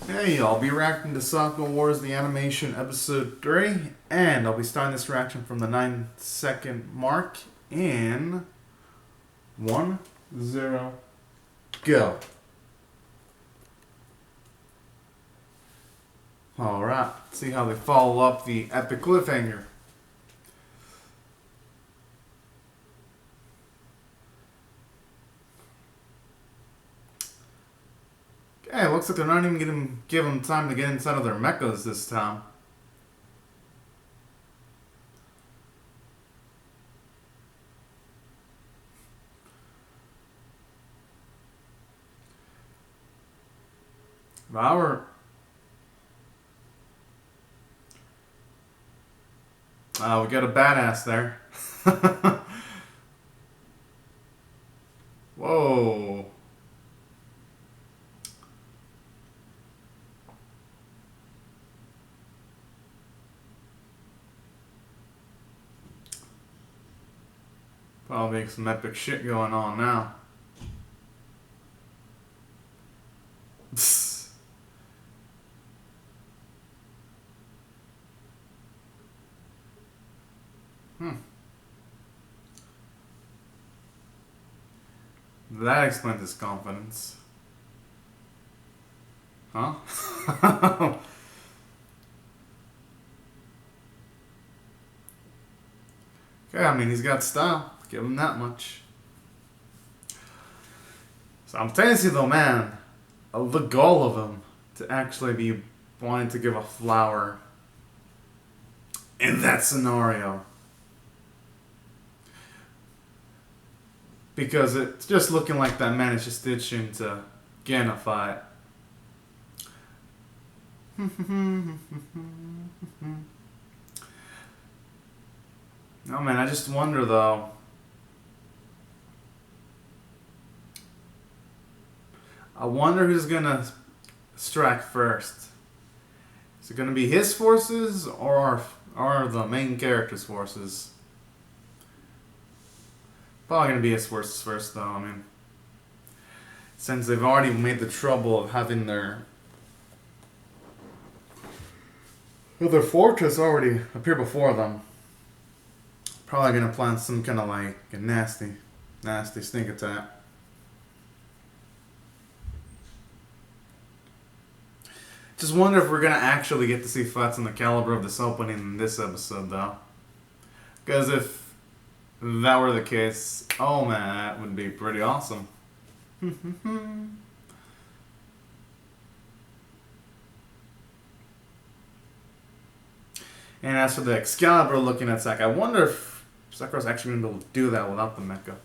Hey, I'll be reacting to Sakura Wars the Animation Episode 3, and I'll be starting this reaction from the 9-second mark in 1, 0, go. Alright, see how they follow up the epic cliffhanger. Okay, it looks like they're not even going to give them time to get inside of their mechas this time. If I were... we got a badass there. Whoa. Probably some epic shit going on now. That explains his confidence. Huh? Okay, I mean, he's got style. Give him that much. So I'm telling you though, man, the gall of him to actually be wanting to give a flower in that scenario. Because it's just looking like that man is just itching to get in a fight. No, man, I just wonder though. I wonder who's gonna strike first. Is it gonna be his forces or the main character's forces? Probably gonna be his forces first, though. I mean, since they've already made the trouble of having their fortress already appear before them, probably gonna plan some kind of like a nasty sneak attack. Just wonder if we're gonna actually get to see fights on the caliber of this opening in this episode, though. Because if that were the case, oh man, that would be pretty awesome. And as for the Excalibur looking at Sakura, I wonder if Sakura's actually going to be able to do that without the mecha.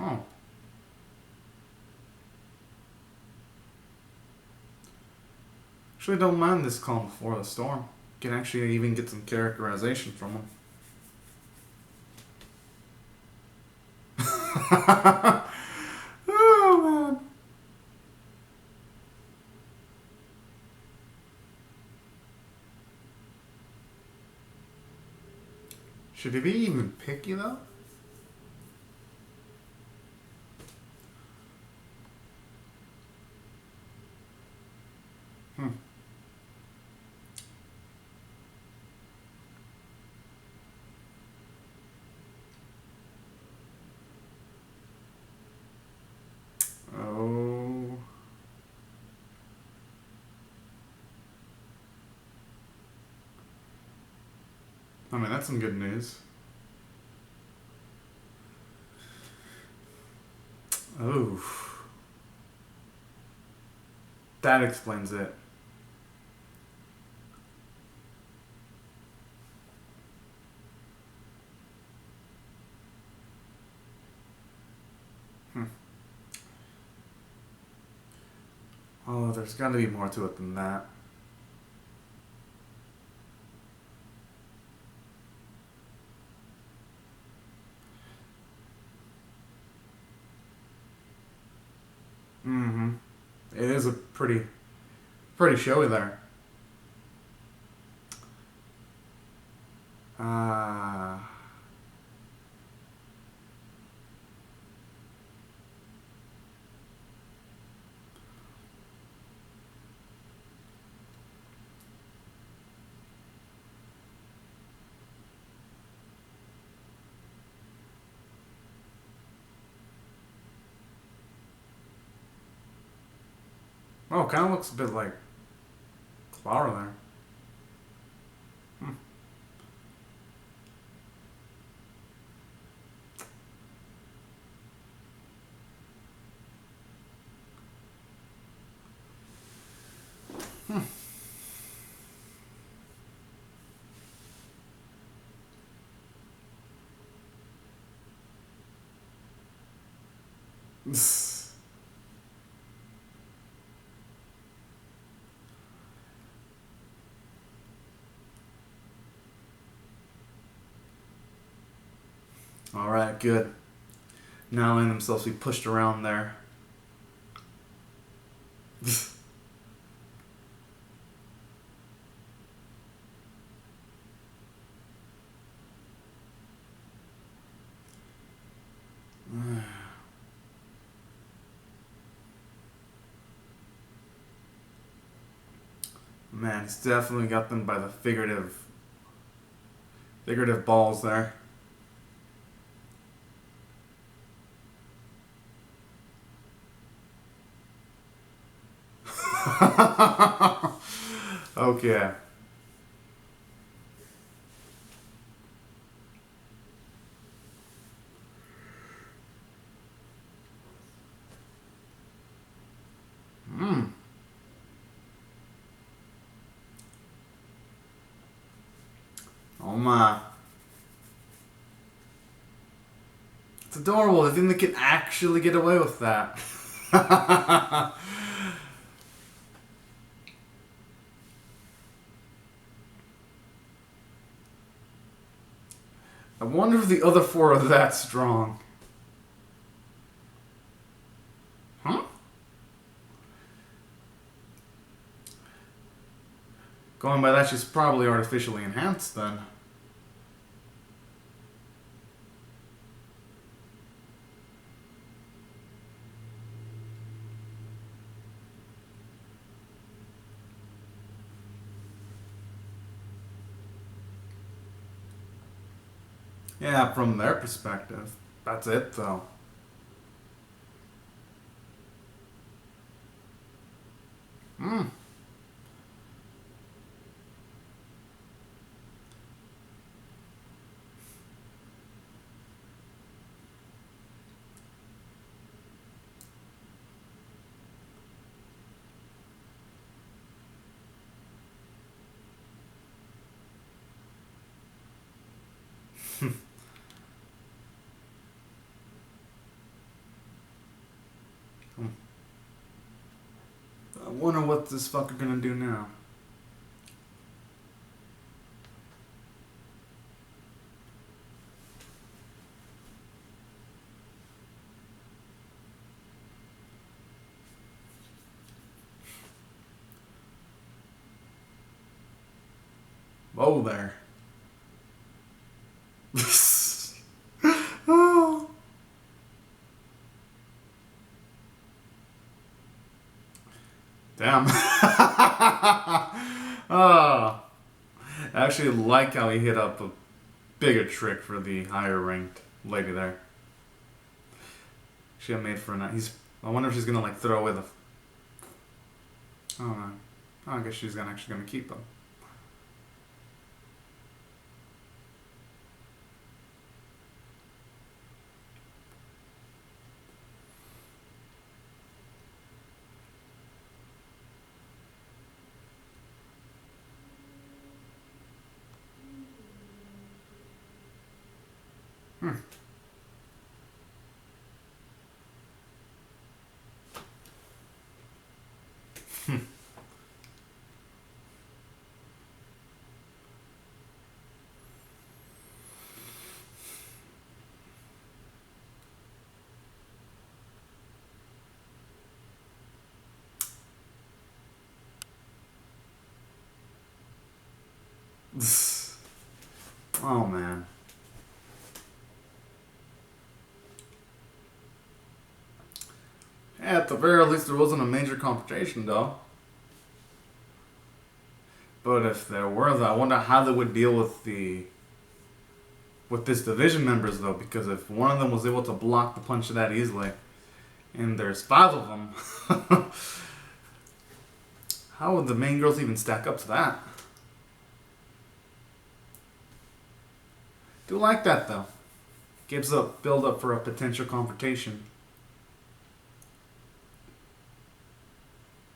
Oh. Actually, don't mind this calm before the storm. You can actually even get some characterization from him. Oh, man. Should he be even picky, though? Oh. I mean, that's some good news. Oh. That explains it. Oh, there's got to be more to it than that. Mm-hmm. It is a pretty showy there. Oh, kind of looks a bit like Clara there. Alright, good. Now letting themselves be pushed around there. Man, he's definitely got them by the figurative balls there. Okay. Oh my. It's adorable. I think they can actually get away with that. I wonder if the other four are that strong. Huh? Going by that, she's probably artificially enhanced then. Yeah, from their perspective. That's it, though. Hmm. I wonder what this fucker gonna do now. Whoa there. Oh. Damn. Oh. I actually like how he hit up a bigger trick for the higher ranked lady there. She had made for a night. I wonder if she's gonna like throw away the. Oh no. Oh, I guess she's actually gonna keep them. Oh man. Yeah, at the very least there wasn't a major confrontation though. But if there were though, I wonder how they would deal with this division members though, because if one of them was able to block the punch that easily, and there's 5 of them, How would the main girls even stack up to that? Do like that though. Gives up build up for a potential confrontation.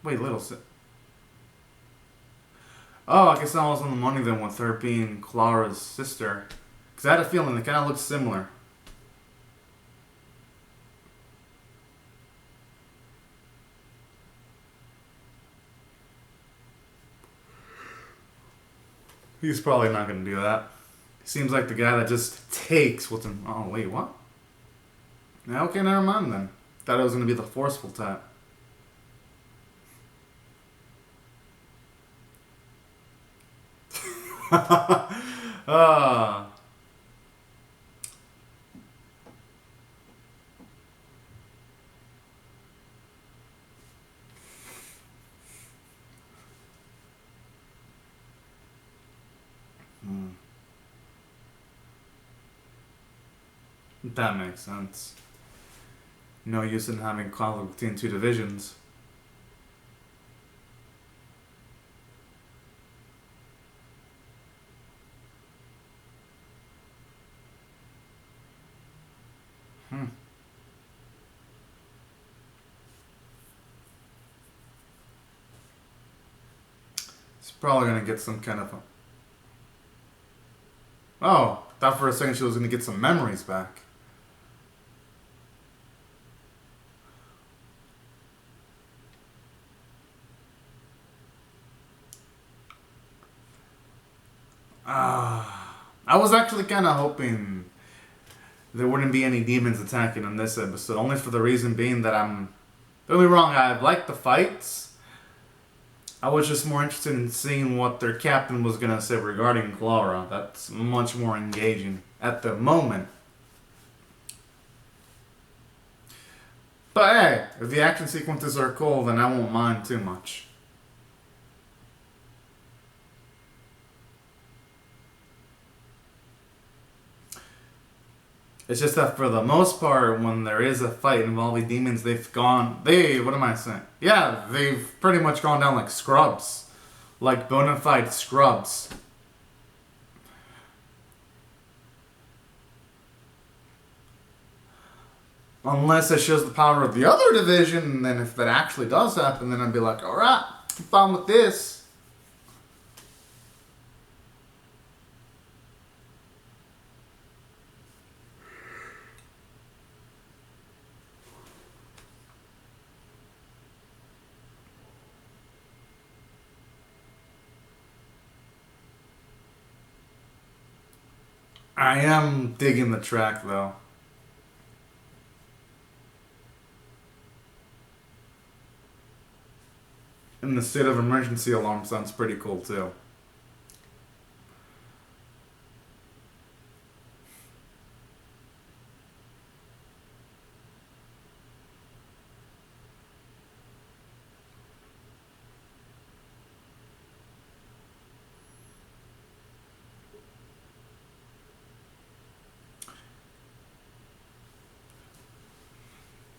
Wait, little si- Oh, I guess I was on the money then with her being Clara's sister. Because I had a feeling they kind of look similar. He's probably not going to do that. He seems like the guy that just takes what's in... Oh, wait, what? Yeah, okay, never mind then. Thought it was going to be the forceful type. Ah. Hmm. That makes sense. No use in having conflict between two divisions. Hmm. He's probably gonna get some kind of... Oh, thought for a second she was gonna get some memories back. I was actually kind of hoping there wouldn't be any demons attacking in this episode, only for the reason being that don't get me wrong, I liked the fights. I was just more interested in seeing what their captain was gonna say regarding Clara. That's much more engaging at the moment. But hey, if the action sequences are cool, then I won't mind too much. It's just that for the most part, when there is a fight involving demons, what am I saying? Yeah, they've pretty much gone down like scrubs. Like bona fide scrubs. Unless it shows the power of the other division, and then if that actually does happen, then I'd be like, alright, I'm fine with this. I am digging the track though. And the state of emergency alarm sounds pretty cool too.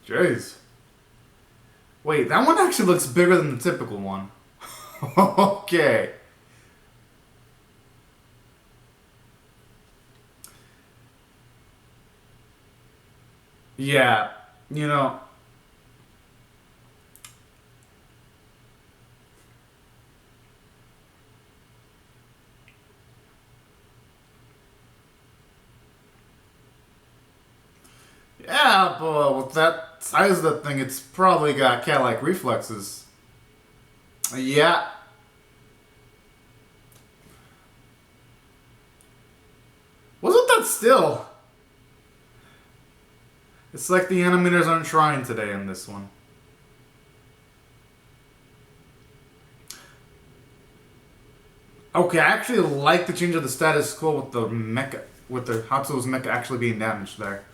Jeez. Wait, that one actually looks bigger than the typical one. Okay. Yeah, you know, yeah, but with that size of the thing, it's probably got cat-like reflexes. Yeah. Wasn't that still? It's like the animators aren't trying today in this one. Okay, I actually like the change of the status quo with the mecha, with the Hatsu's mecha actually being damaged there.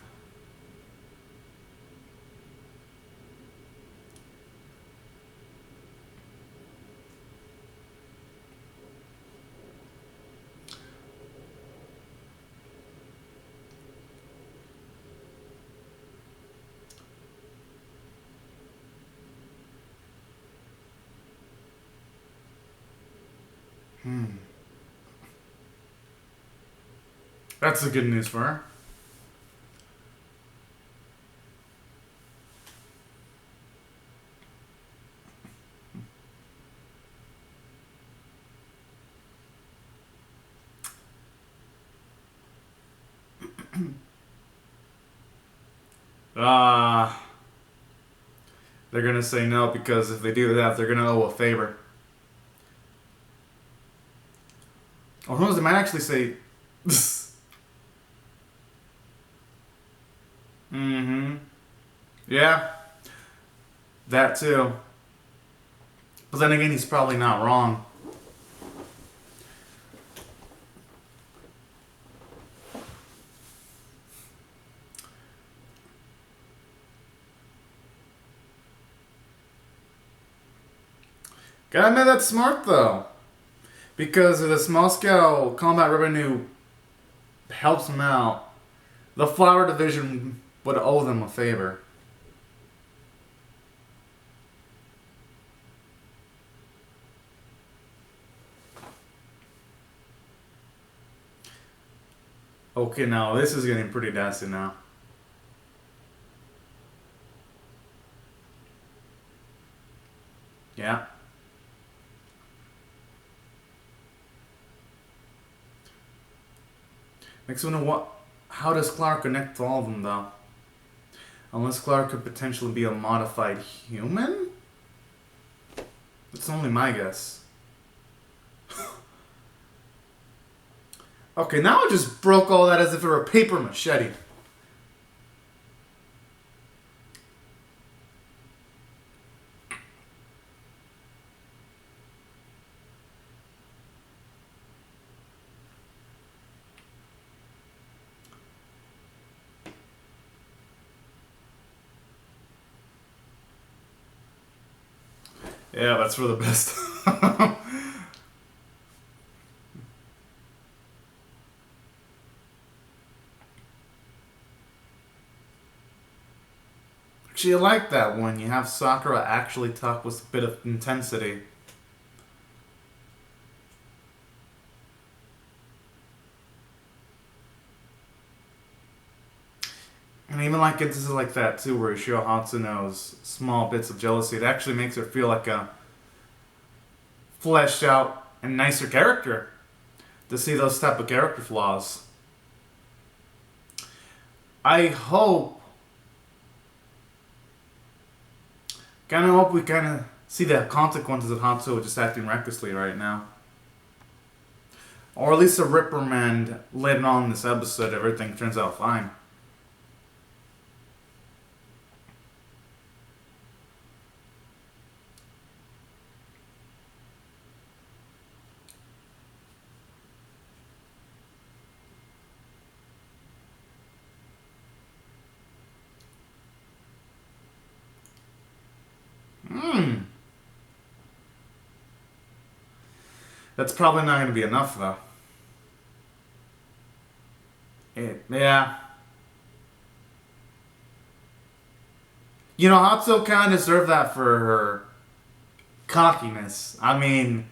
That's the good news for her. They're gonna say no because if they do that, they're gonna owe a favor. Or who knows, they might actually say, mm-hmm. Yeah. That too. But then again, he's probably not wrong. Gotta admit that's smart though. Because if the small scale combat revenue helps them out, the flower division would owe them a favor. Okay, now this is getting pretty dicey now. Yeah. Makes me wonder how does Clark connect to all of them though? Unless Clark could potentially be a modified human? That's only my guess. Okay, now I just broke all that as if it were a paper machete. Yeah, that's for the best. Actually, I like that when you have Sakura actually talk with a bit of intensity. And even like it's like that too, where you show Hatsuno's small bits of jealousy. It actually makes her feel like a fleshed out and nicer character to see those type of character flaws. I hope, kind of hope we kind of see the consequences of Hatsuo just acting recklessly right now. Or at least a reprimand later on in this episode if everything turns out fine. That's probably not going to be enough, though. Yeah. You know, Hatsuo kind of deserved that for her cockiness. I mean,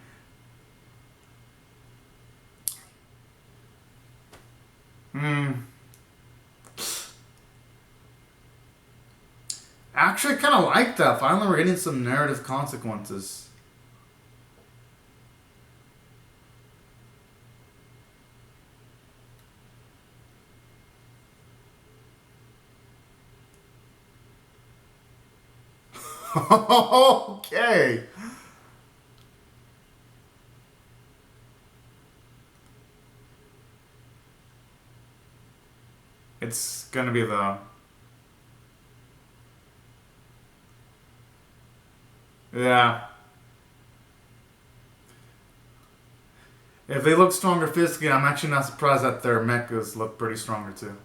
actually, I kind of like that. Finally, we're getting some narrative consequences. Okay. It's gonna be the... Yeah. If they look stronger physically, I'm actually not surprised that their mechas look pretty stronger too.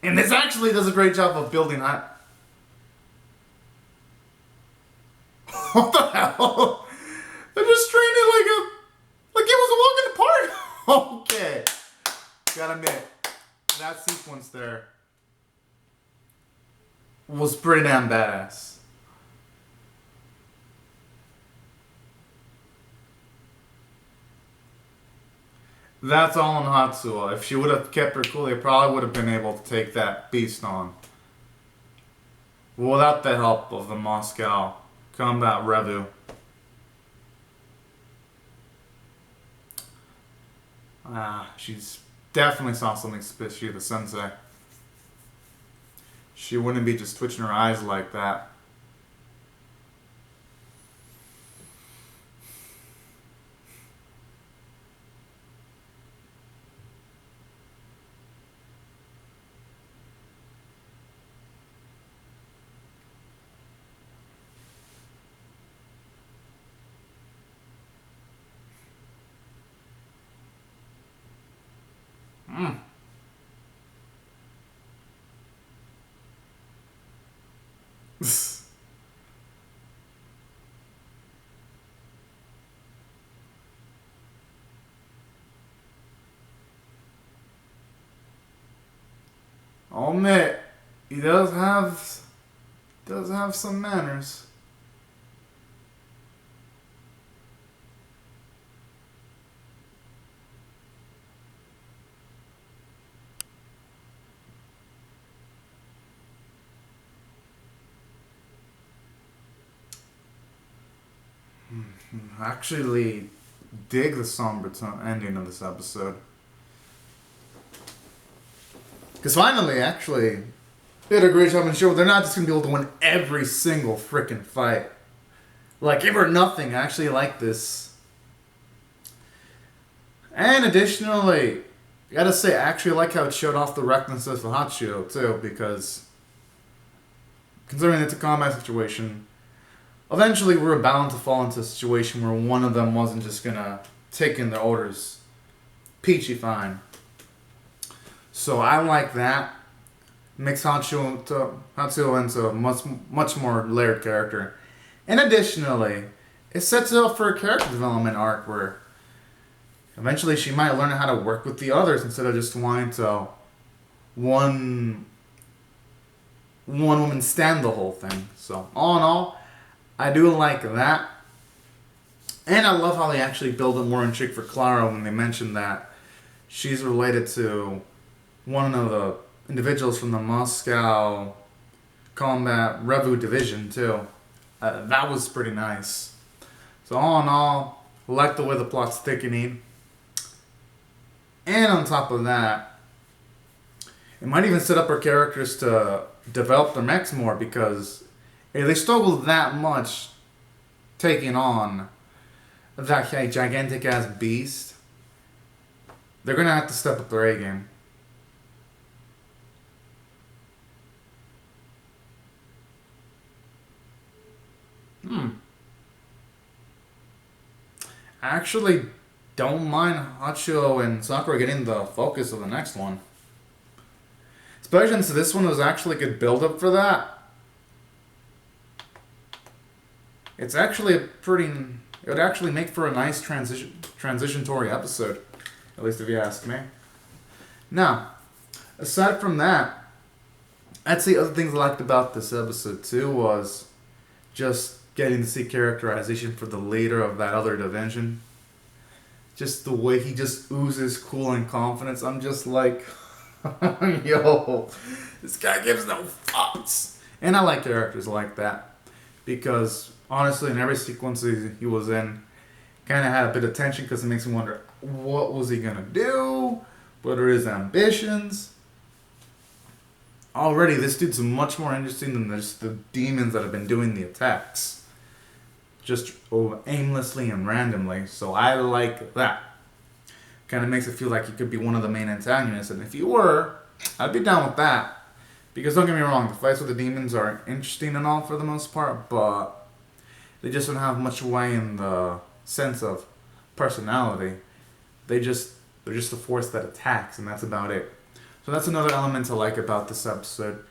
And this actually does a great job of building that. What the hell? They're just training like it was a walk in the park. Okay. Gotta admit, that sequence there was pretty damn badass. That's all on Hatsuo. If she would have kept her cool, they probably would have been able to take that beast on. Without the help of the Moscow Combat Revu. She's definitely saw something suspicious, the sensei. She wouldn't be just twitching her eyes like that. Mm. I'll admit, he does have some manners. I actually dig the somber ending of this episode. Because finally, actually, they did a great job in the show. They're not just going to be able to win every single freaking fight. Like, Give or Nothing, I actually like this. And additionally, I gotta say, I actually like how it showed off the recklessness of Hachio, too, because considering it's a combat situation, eventually we were bound to fall into a situation where one of them wasn't just gonna take in their orders peachy fine. So I like that. Makes Hatsuo into a much more layered character. And additionally, it sets it up for a character development arc where eventually she might learn how to work with the others instead of just wanting to one woman stand the whole thing. So all in all, I do like that. And I love how they actually build up more intrigue for Clara when they mention that she's related to one of the individuals from the Moscow Combat Revu Division, too. That was pretty nice. So all in all, I like the way the plot's thickening. And on top of that, it might even set up our characters to develop their mechs more, because if they struggle that much taking on that gigantic ass beast, they're gonna have to step up their A game. I actually don't mind Hachio and Sakura getting the focus of the next one. Especially since this one was actually a good build-up for that. It's actually a pretty... It would actually make for a nice transitionatory episode. At least if you ask me. Now, aside from that, I'd say other things I liked about this episode too was just getting to see characterization for the leader of that other division. Just the way he just oozes cool and confidence. I'm just like, yo, this guy gives no fucks. And I like characters like that. Because, honestly, in every sequence he was in, kind of had a bit of tension because it makes me wonder, what was he going to do? What are his ambitions? Already, this dude's much more interesting than just the demons that have been doing the attacks. Just aimlessly and randomly. So I like that. Kind of makes it feel like he could be one of the main antagonists. And if he were, I'd be down with that. Because don't get me wrong, the fights with the demons are interesting and all for the most part, but they just don't have much way in the sense of personality. They're just a force that attacks, and that's about it. So that's another element I like about this episode.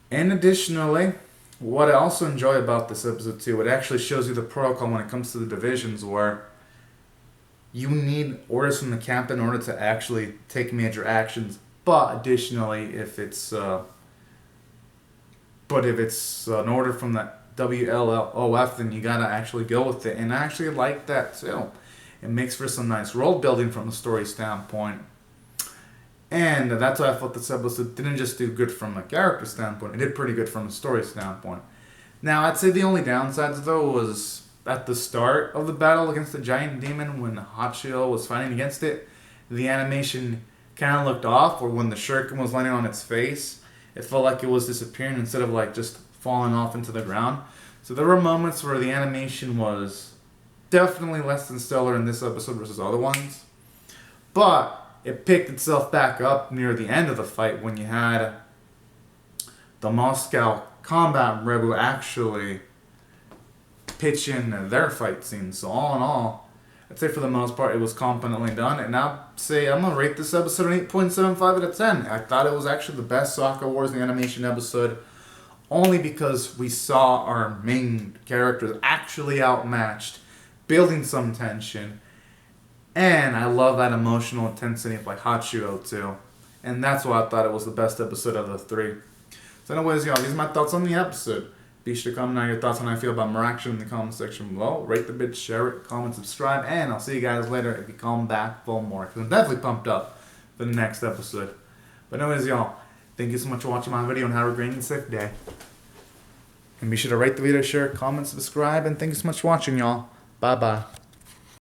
And additionally, what I also enjoy about this episode too, it actually shows you the protocol when it comes to the divisions, where you need orders from the camp in order to actually take major actions. But additionally, if it's an order from the WLOF, then you gotta actually go with it. And I actually like that too. It makes for some nice world building from a story standpoint. And that's why I thought this episode didn't just do good from a character standpoint, it did pretty good from a story standpoint. Now, I'd say the only downsides, though, was at the start of the battle against the giant demon, when Hachio was fighting against it, the animation kind of looked off, or when the shuriken was landing on its face, it felt like it was disappearing instead of like just falling off into the ground. So there were moments where the animation was definitely less than stellar in this episode versus other ones. But it picked itself back up near the end of the fight when you had the Moscow Combat Rebu actually pitch in their fight scene. So all in all, I'd say for the most part it was competently done. And I'd say I'm going to rate this episode an 8.75 out of 10. I thought it was actually the best Sakura Wars the Animation episode, only because we saw our main characters actually outmatched, building some tension. And I love that emotional intensity of like Hachio too. And that's why I thought it was the best episode of the three. So anyways, y'all, these are my thoughts on the episode. Be sure to comment down your thoughts on how I feel about more action in the comment section below. Rate the video, share it, comment, subscribe, and I'll see you guys later if you come back for more. Because I'm definitely pumped up for the next episode. But anyways, y'all, thank you so much for watching my video and have a great and safe day. And be sure to rate the video, share, comment, subscribe, and thank you so much for watching, y'all. Bye-bye.